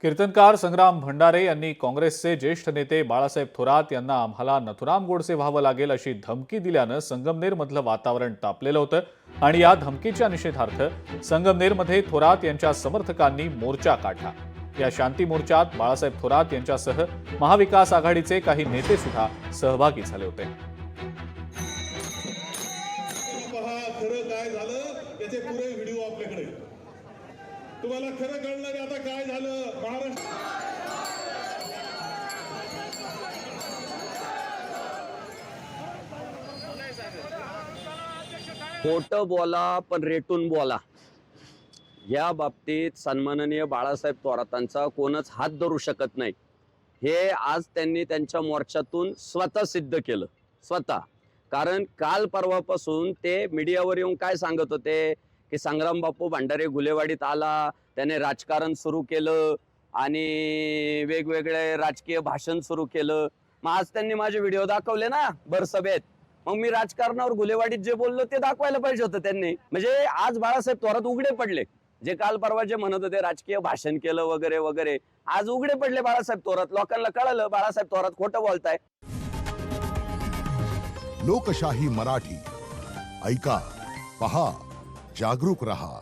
कीर्तनकार संग्राम भंडारे यांनी काँग्रेसचे ज्येष्ठ नेते बाळासाहेब थोरात यांना आम्हाला नथुराम गोडसे व्हावं लागेल अशी धमकी दिल्यानं संगमनेरमधलं वातावरण तापलेलं होतं आणि या धमकीच्या निषेधार्थ संगमनेरमध्ये थोरात यांच्या समर्थकांनी मोर्चा काढला। या शांती मोर्चात बाळासाहेब थोरात यांच्यासह महाविकास आघाडीचे काही नेते सुद्धा सहभागी झाले होते। खरं काय झालं याचे पुरे व्हिडिओ आपल्याकडे, तुम्हाला खरं कळणार आता काय झालं। महाराष्ट्र खोटं बोला पण रेटून बोला, या बाबतीत सन्माननीय बाळासाहेब थोरातांचा कोणच हात धरू शकत नाही। हे आज त्यांनी त्यांच्या मोर्चातून स्वतः सिद्ध केलं, स्वतः। कारण काल परवापासून ते मीडियावर येऊन काय सांगत होते की संग्राम बापू भंडारे गुलेवाडीत आला, त्याने राजकारण सुरू केलं आणि वेगवेगळे राजकीय भाषण सुरू केलं। मग आज त्यांनी माझे व्हिडिओ दाखवले ना भरसभेत, मग मी राजकारणावर गुलेवाडीत जे बोललो ते दाखवायला पाहिजे होतं त्यांनी। म्हणजे आज बाळासाहेब थोरात उघडे पडले, जे काल परवा जे म्हणत होते राजकीय भाषण केलं वगैरे वगैरे, आज उघडे पडले बाळासाहेब थोरात। लोकांना कळलं बाळासाहेब थोरात खोटं बोलताय। लोकशाही मराठी ऐका, पहा, जागरूक रहा।